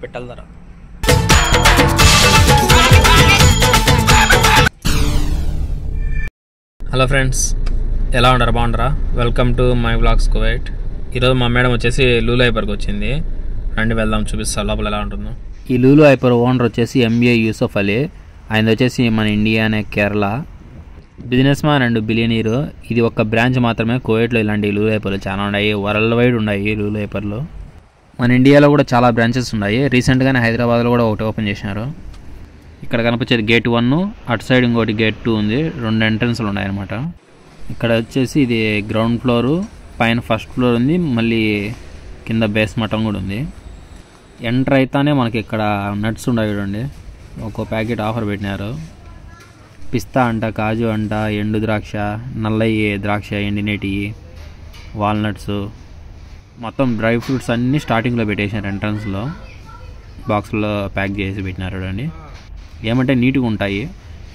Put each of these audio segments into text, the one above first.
పెట్టాలి ధర. Hello friends, ఎలా ఉండరు? బాగుండరా? Welcome to my vlogs Kuwait. ఈరోజు మా మేడం వచ్చేసి లూలు హైపర్కి వచ్చింది. రండి వెళ్దాం, చూపిస్తా లోపల ఎలా ఉంటుందో. ఈ లూలు హైపర్ ఓనర్ వచ్చేసి ఎంబీఏ యూసఫ్ అలీ. ఆయన వచ్చేసి మన ఇండియానే, Kerala business man and billionaire. ఇది ఒక బ్రాంచ్ మాత్రమే కువైట్లో. ఇలాంటి లూలు హైపర్లు చాలా ఉన్నాయి, వరల్డ్ వైడ్ ఉన్నాయి లూలు హైపర్లు. మన ఇండియాలో కూడా చాలా బ్రాంచెస్ ఉన్నాయి. రీసెంట్గానే హైదరాబాద్లో కూడా ఒకటి ఓపెన్ చేసినారు. ఇక్కడ కనిపించేది గేట్ 1, అటు సైడ్ ఇంకోటి గేట్ 2 ఉంది. 2 ఎంట్రన్స్లు ఉన్నాయన్నమాట. ఇక్కడ వచ్చేసి ఇది గ్రౌండ్ ఫ్లోరు, పైన ఫస్ట్ ఫ్లోర్ ఉంది, మళ్ళీ కింద బేస్ మటన్ కూడా ఉంది. ఎంటర్ అయితేనే మనకి ఇక్కడ నట్స్ ఉన్నాయి చూడండి. ఒక్కో ప్యాకెట్ ఆఫర్ పెట్టినారు. పిస్తా అంట, కాజు అంట, ఎండు ద్రాక్ష, నల్లయ్యి ద్రాక్ష, ఎండినేటి, వాల్నట్స్, మొత్తం డ్రై ఫ్రూట్స్ అన్నీ స్టార్టింగ్లో పెట్టేసినారు. ఎంట్రన్స్లో బాక్స్లో ప్యాక్ చేసి పెట్టినారు చూడండి. ఏమంటే నీట్గా ఉంటాయి.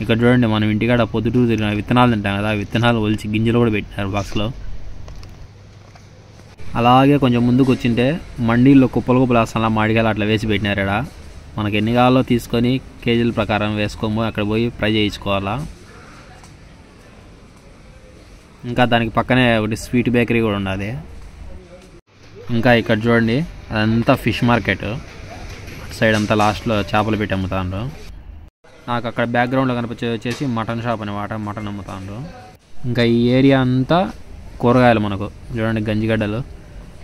ఇక్కడ చూడండి, మనం ఇంటికాడ పొద్దుటూరు తిరిగిన విత్తనాలు తింటాం కదా, విత్తనాలు ఒలిచి గింజలు కూడా పెట్టినారు బాక్స్లో. అలాగే కొంచెం ముందుకు వచ్చింటే మండీల్లో కుప్పలు అసలు మాడికాయలు అట్లా వేసి పెట్టినారు. ఇక్కడ మనకి ఎన్ని కావాలో తీసుకొని కేజీల ప్రకారం వేసుకోము, అక్కడ పోయి ఫ్రై చేయించుకోవాలా. ఇంకా దానికి పక్కనే ఒకటి స్వీట్ బేకరీ కూడా ఉన్నది. ఇంకా ఇక్కడ చూడండి, అదంతా ఫిష్ మార్కెట్. సైడ్ అంతా లాస్ట్లో చేపలు పెట్టి అమ్ముతాండ్రు. నాకు అక్కడ బ్యాక్గ్రౌండ్లో కనిపించేది వచ్చేసి మటన్ షాప్ అనమాట, మటన్ అమ్ముతాండ్రు. ఇంకా ఈ ఏరియా అంతా కూరగాయలు. మనకు చూడండి గంజిగడ్డలు.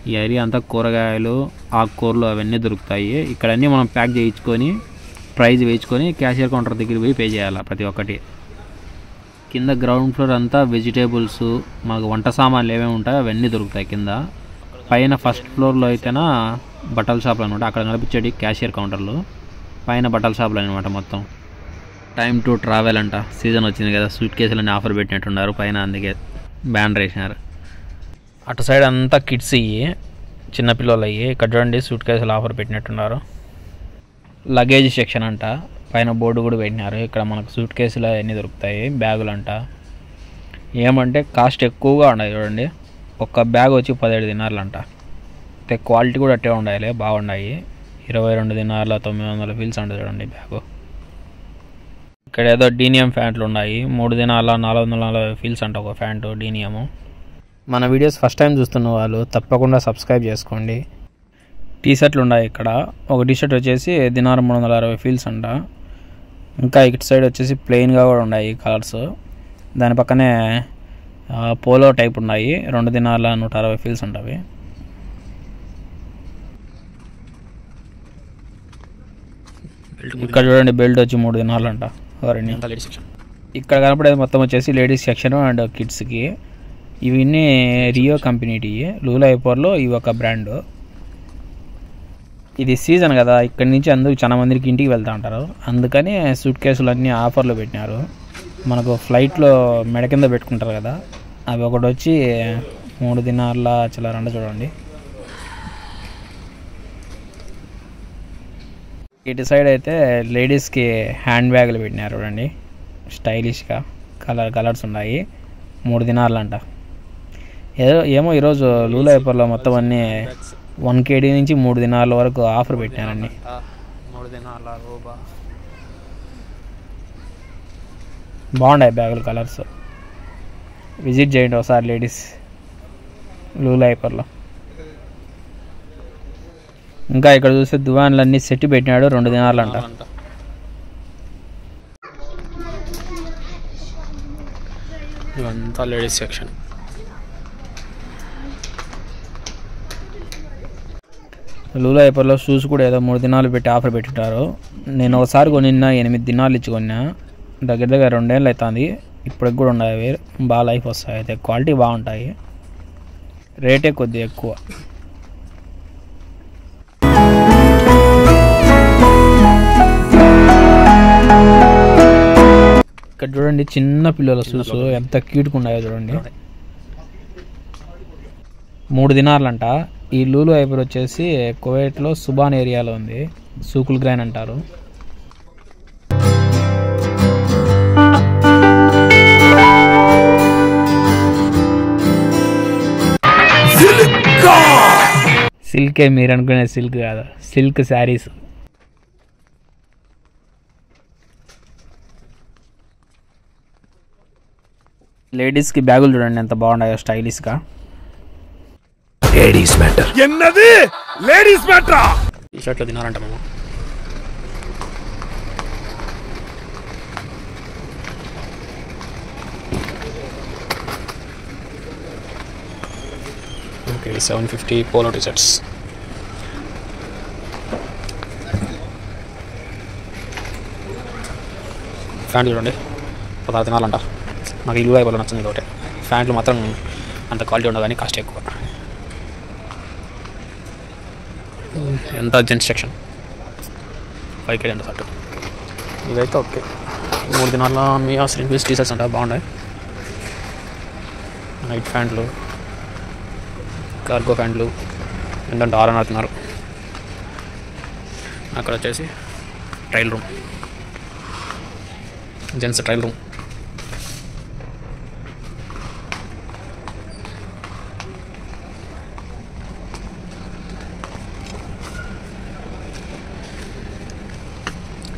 ఈ ఏరియా అంతా కూరగాయలు, ఆకుకూరలు అవన్నీ దొరుకుతాయి. ఇక్కడ అన్నీ మనం ప్యాక్ చేయించుకొని ప్రైజ్ వేయించుకొని క్యాషియర్ కౌంటర్ దగ్గర పోయి పే చేయాలి ప్రతి ఒక్కటి. కింద గ్రౌండ్ ఫ్లోర్ అంతా వెజిటేబుల్స్, మనకు వంట సామాన్లు ఏమేమి ఉంటాయో అవన్నీ దొరుకుతాయి కింద. పైన ఫస్ట్ ఫ్లోర్లో అయితేనా బట్టల షాపులు అనమాట. అక్కడ కనిపించేటి క్యాషియర్ కౌంటర్లు, పైన బట్టల షాపులు అనమాట మొత్తం. టైమ్ టు ట్రావెల్ అంట, సీజన్ వచ్చింది కదా, సూట్ కేసులన్నీ ఆఫర్ పెట్టినట్టున్నారు పైన, అందుకే బ్యానర్ వేసినారు. అటు సైడ్ అంతా కిడ్స్ ఇవి, చిన్నపిల్లలు అయ్యి. ఇక్కడ చూడండి సూట్ కేసులు ఆఫర్ పెట్టినట్టున్నారు. లగేజ్ సెక్షన్ అంట, పైన బోర్డు కూడా పెట్టినారు. ఇక్కడ మనకు సూట్ కేసులు అన్నీ దొరుకుతాయి, బ్యాగులు అంట. ఏమంటే కాస్ట్ ఎక్కువగా ఉన్నాయి చూడండి. ఒక్క బ్యాగ్ వచ్చి 17 దినార్లు అంట. అయితే క్వాలిటీ కూడా అట్టే ఉండాలి, బాగున్నాయి. 22 దినార్ల 900 ఫీల్స్ అంట చూడండి బ్యాగు. ఇక్కడ ఏదో డీనియం ఫ్యాంట్లు ఉన్నాయి, 3 దినాల 440 ఫీల్స్ అంట ఒక ఫ్యాంటు డీనియము. మన వీడియోస్ ఫస్ట్ టైం చూస్తున్న వాళ్ళు తప్పకుండా సబ్స్క్రైబ్ చేసుకోండి. టీ షర్ట్లు ఉన్నాయి ఇక్కడ. ఒక టీ షర్ట్ వచ్చేసి దినార్ 360 ఫీల్స్ అంట. ఇంకా ఇటు సైడ్ వచ్చేసి ప్లెయిన్గా కూడా ఉన్నాయి కలర్స్. దాని పక్కనే పోలో టైప్ ఉన్నాయి, 2 దినాల 160 ఫీల్స్ ఉంటాయి. ఇక్కడ చూడండి బెల్ట్ వచ్చి 3 దినాలు అంట. ఇక్కడ కనపడేది మొత్తం వచ్చేసి లేడీస్ సెక్షన్ అండ్ కిడ్స్కి. ఇవన్నీ రియో కంపెనీటి, లూలు హైపర్లో ఇవి ఒక బ్రాండ్. ఇది సీజన్ కదా, ఇక్కడి నుంచి అందుకు చాలా మందికి ఇంటికి వెళ్తూ ఉంటారు. అందుకని సూట్ కేసులు అన్నీ ఆఫర్లో పెట్టినారు. మనకు ఫ్లైట్లో మెడ కింద పెట్టుకుంటారు కదా, అవి ఒకటి వచ్చి 3 దినార్ల చిల్లరంట చూడండి. ఇటు సైడ్ అయితే లేడీస్కి హ్యాండ్ బ్యాగులు పెట్టినారు చూడండి, స్టైలిష్గా కలర్స్ ఉన్నాయి. 3 దినార్లు అంట. ఏమో ఈరోజు లూలు హైపర్లో మొత్తం అన్నీ 1 KD నుంచి 3 దినార్ల వరకు ఆఫర్ పెట్టినారండి. 3 దినార్ల రూబా బాగున్నాయి బ్యాగులు కలర్స్. విజిట్ చేయండి ఒకసారి లేడీస్ లూలు హైపర్లో. ఇంకా ఇక్కడ చూస్తే దువాన్లన్నీ సెట్ పెట్టినాడు, 2 దినార్లు అంట. ఇవంతా లేడీస్ సెక్షన్. లూలు హైపర్లో షూస్ కూడా ఏదో 3 దినాలు పెట్టి ఆఫర్ పెట్టింటారు. నేను ఒకసారి కొనిన్నా 8 దినాలు ఇచ్చి కొన్నా. దగ్గర 2 ఏళ్ళు అవుతుంది. ఇప్పటికి కూడా ఉన్నాయి, బాగా లైఫ్ వస్తాయి. అయితే క్వాలిటీ బాగుంటాయి, రేటే కొద్దిగా ఎక్కువ. ఇక్కడ చూడండి చిన్న పిల్లల షూస్ ఎంత క్యూట్గా ఉన్నాయో చూడండి. 3 దినార్లు అంట. ఈ లూలు హైపర్ వచ్చేసి కువైట్లో సుబాన్ ఏరియాలో ఉంది, సూకుల్ గ్రైన్ అంటారు. సిల్కే, మీరు అనుకునే సిల్క్ కాదు, సిల్క్ శారీస్. లేడీస్కి బ్యాగులు చూడండి ఎంత బాగున్నాయో స్టైలిష్గా. లేడీస్ మ్యాటర్ ఎన్నది లేడీస్ మ్యాటర్. ఈ షర్ట్లో తినాలంట మేము. Okay 750 polo T shirts. ఫ్యాంట్ చూడండి 16 తినాలంట. నాకు ఇల్లు అయిపోయి నచ్చింది ఒకటే. ఫ్యాంట్లు మాత్రం అంత క్వాలిటీ ఉండదు కానీ కాస్ట్ ఎక్కువ. ఎంత జెంట్స్ సెక్షన్ 5K అంట షర్ట్. ఇదైతే ఓకే 3 దినాల్లో మీ స్లిమ్ పీస్ టీ-షర్ట్స్ అంట బాగున్నాయి. నైట్ ప్యాంట్లు, కార్గో ప్యాంట్లు ఏంటంటే 6.5 తిన్నారు. అక్కడ వచ్చేసి trial room, gents trial room.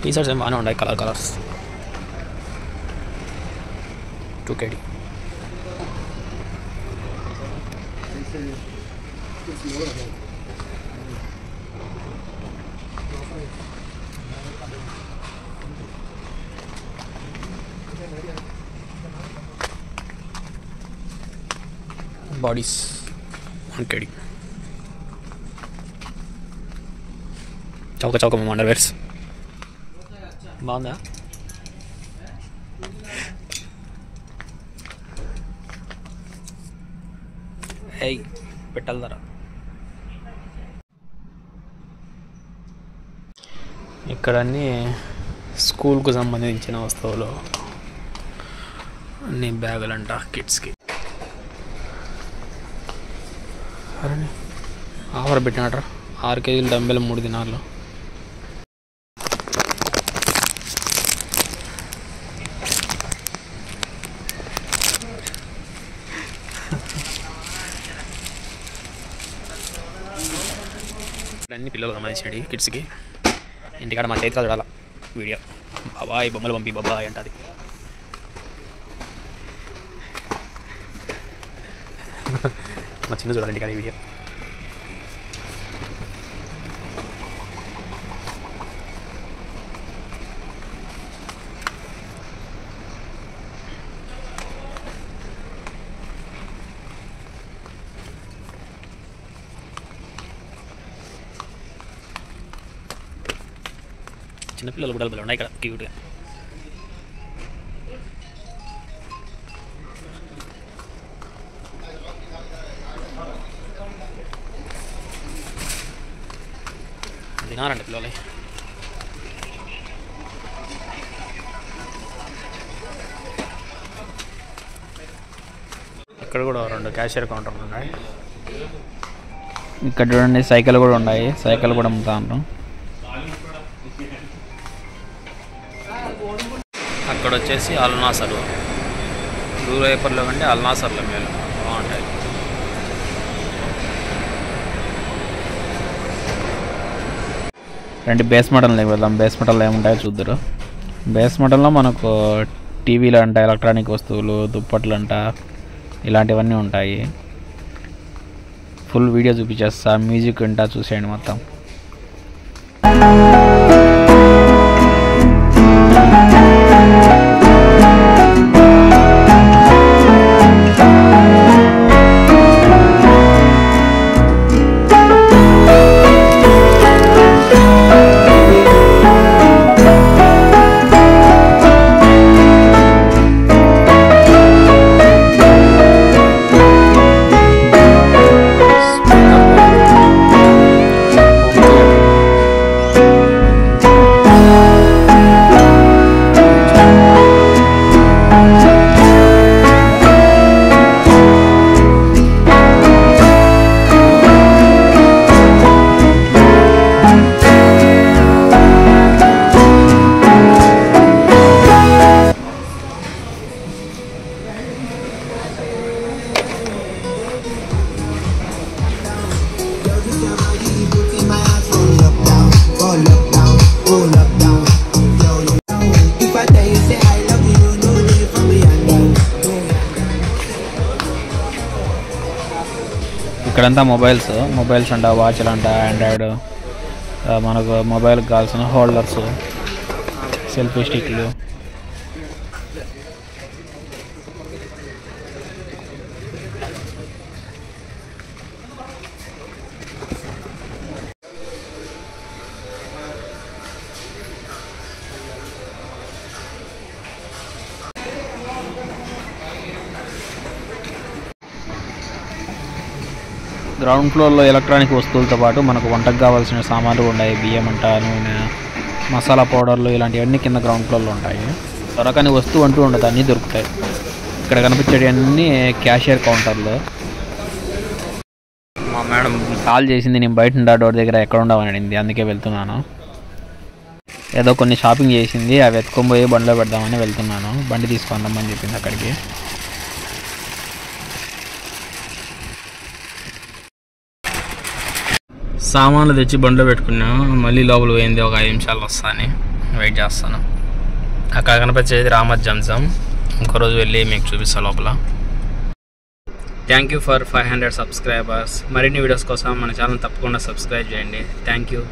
T shirts ఏం బాగానే ఉన్నాయి, కలర్స్. 2KD. Bodies 1KD. చౌక మేము అండర్వేర్స్. బాగుందా? ఏయ్ పెట్టాలి ధర. ఇక్కడ అన్నీ స్కూల్కు సంబంధించిన వస్తువులు, అన్ని బ్యాగులంట కిడ్స్కి. అరే ఆఫర్ పెట్టినట్రా 6 కేజీలు డంబెలు 3 దినాల్లో. అన్ని పిల్లలు సంబంధించినవి కిడ్స్కి. ఇంటికాడ మా చేతిలో చూడాల వీడియో. బాబాయ్ బొమ్మలు పంపి బాబాయ్ అంటది. మా చిన్న చూడాలి ఇంటికాడ ఈ వీడియో. చిన్నపిల్లలు కూడా ఉన్నాయి ఇక్కడ క్యూట్గా. తినారండి పిల్లలు. ఇక్కడ కూడా 2 క్యాషియర్ కౌంటర్లు ఉన్నాయి. ఇక్కడ చూడండి సైకిల్ కూడా ఉన్నాయి, సైకిల్ కూడా అమ్ముతా ఉంటాం. అక్కడ వచ్చేసి అల్నాసర్లు, బ్లూ రేపర్లో కంటే అల్నాసర్లో మేలు బాగుంటాయి. రెండు బేస్ మోడల్లోకి వెళ్దాం. బేస్ మోడల్లో ఏముంటాయో చూద్దరు. బేస్ మోడల్లో మనకు టీవీలు అంట, ఎలక్ట్రానిక్ వస్తువులు, దుప్పట్లు అంట, ఇలాంటివన్నీ ఉంటాయి. ఫుల్ వీడియో చూపించేస్తా, మ్యూజిక్ అంటా చూసేయండి మొత్తం. ఇక్కడంతా మొబైల్స్ అంట, వాచ్లు అంట, ఆండ్రాయిడ్, మనకు మొబైల్కి కావాల్సిన హోల్డర్స్, సెల్ఫీ స్టిక్లు. గ్రౌండ్ ఫ్లోర్లో ఎలక్ట్రానిక్ వస్తువులతో పాటు మనకు వంటకు కావాల్సిన సామాన్లు ఉన్నాయి. బియ్యం అంట, నూనె, మసాలా పౌడర్లు ఇలాంటివన్నీ కింద గ్రౌండ్ ఫ్లోర్లో ఉంటాయి. దొరకని వస్తువు అంటూ ఉండదు, అన్నీ దొరుకుతాయి. ఇక్కడ కనిపించేటివన్నీ క్యాషియర్ కౌంటర్లు. మా మేడం కాల్ చేసింది, నేను బయట ఉండా డోర్ దగ్గర ఎక్కడ ఉండవని అడిగింది, అందుకే వెళ్తున్నాను. ఏదో కొన్ని షాపింగ్ చేసింది, అవి ఎత్తుకొని పోయి బండిలో పెడదామని వెళ్తున్నాను. బండి తీసుకుందామని చెప్పింది అక్కడికి. సామాన్లు తెచ్చి బండిలో పెట్టుకున్నాను. మళ్ళీ లోపల పోయింది, ఒక 5 నిమిషాలు వస్తాను, వెయిట్ చేస్తాను. అక్కడ కనిపించేది రామత్ జంజం. ఇంకో రోజు వెళ్ళి మీకు చూపిస్తాను లోపల. Thank you for 500 subscribers. మరిన్ని వీడియోస్ కోసం మన ఛానల్ తప్పకుండా సబ్స్క్రైబ్ చేయండి. Thank you.